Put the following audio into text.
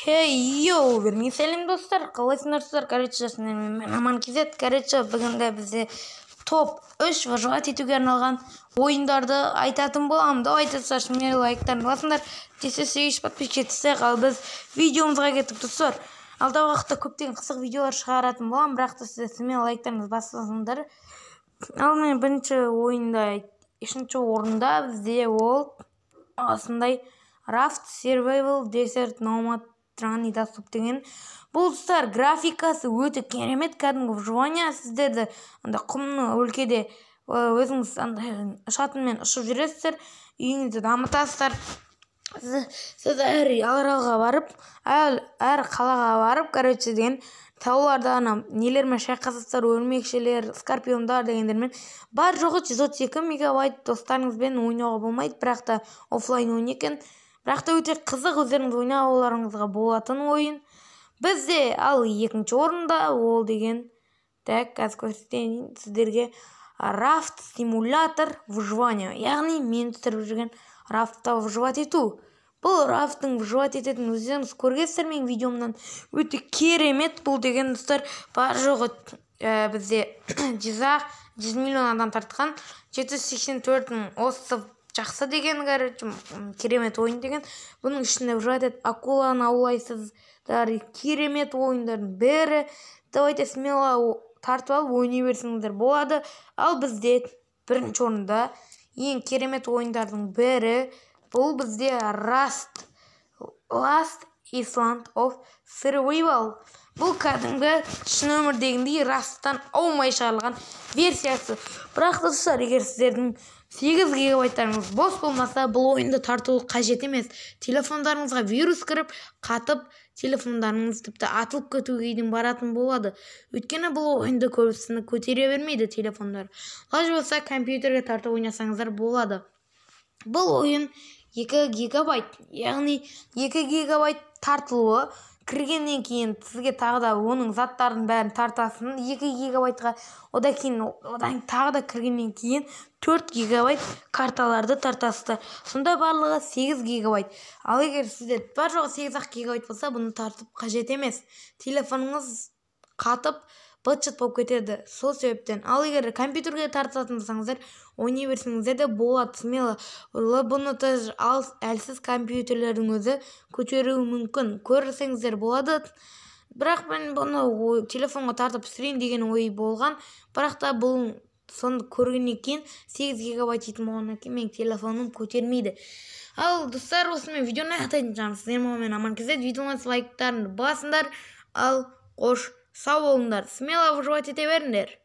Вермей сәлем достар, қалайсыңдар? Короче, мен Аман Кезет. Короче, бүгінде бізде топ 3 выживать етуге арналған ойындарды айтатын боламын. Давай достар, мені лайктарын басыңдар. Десе сегіз подписчик етсек, ал біз видеомызға кетіп достар. Алдағы уақытта көптеген қызық видеолар шығаратын боламын, бірақ та сіздер мені лайктарыңызды басыңдар. Ал мен бірінші ойында, үшінші орында бізде ол осындай Raft Survival Desert Nomad Trani Dasып деген. Бұл достар графикасы өте керемет, кәдімгі выживание. Сіздерді анда құмны өлкеде өзіңіз шатынмен ұшып жүресіздер, үйіңізді дамытасыздар. Сіз әр аралға барып, әр қалаға барып, короче деген тауларда нелермен шайқасыздар, өрмекшілер, скорпиондар дегендермен. Бар жоғы 132 мегабайт достарыңызбен ойнауға болмайды, бірақ та офлайн ойын екен. Бірақ та өте қызық, өздеріңіз ойнауларыңызға болатын ойын. Бізде ал екінші орында ол деген, қазір көрсетейін сіздерге, Raft Simulator выживания, яғни мен түсіріп жүрген Raft'та выживать ету. Бұл Raft'тың выживать ететін өздеріңіз көргенсіздер менің видеомнан. Өте керемет. Бұл деген достар бар жоғы бізде 100 миллион адам тартқан, 784-ің осы жақсы деген, керемет ойын деген. Бұның ішінде выживать етіп акуланы аулайсыздар, керемет ойындардың бәрі. Давайте смело тартып алып ойнай берсеңіздер болады. Ал бізде бірінші орында ең керемет ойындардың бірі бұл бізде Last Island of Survival. Бұл кәдімгі шын өмірдегіндей Rust'тан аумай шығарылған версиясы. Бірақ достар, егер сіздердің 8 гигабайттарыңыз бос болмаса, бұл ойынды тарту қажет емес. Телефондарыңызға вирус кіріп, қатып, телефондарыңыз тіпті атылып кетуге дейін баратын болады. Өйткені бұл ойынды көбісіні көтере бермейді телефондар. Лаж болса, компьютерге тартып ойнасаңыздар болады. Бұл ойын 2 гигабайт, яғни 2 гигабайт тартылуы, кіргеннен кейін сізге тағы да оның заттарын бәрін тартасын 2 гигабайтқа, одан тағы да кіргеннен кейін 4 гигабайт карталарды тартасыздар. Сонда барлығы 8 гигабайт. Ал егер сізде бар жоғы 8 гигабайт болса, бұны тартып қажет емес. Телефоныңыз қатып, быт-шыт болып кетеді, сол себептен. Ал егер компьютерге тартатын болсаңыздар, ойнай берсеңіздер де болады, смело. Бұны әлсіз компьютерлердің өзі көтеруі мүмкін, көрсеңіздер болады. Бірақ мен бұны телефонға тартып сүрейін деген ой болған, бірақ та бұл соны көргеннен кейін 8 гигабайт жетім болғаннан кейін менің телефоным көтермейді. Ал достар, осымен видеоны аяқтайтын шығармын. Сіздермен мен Аман Кезет, видеоңыз лайктарын басыңдар. Ал қош, сау болыңдар, смело выживать ете беріңдер.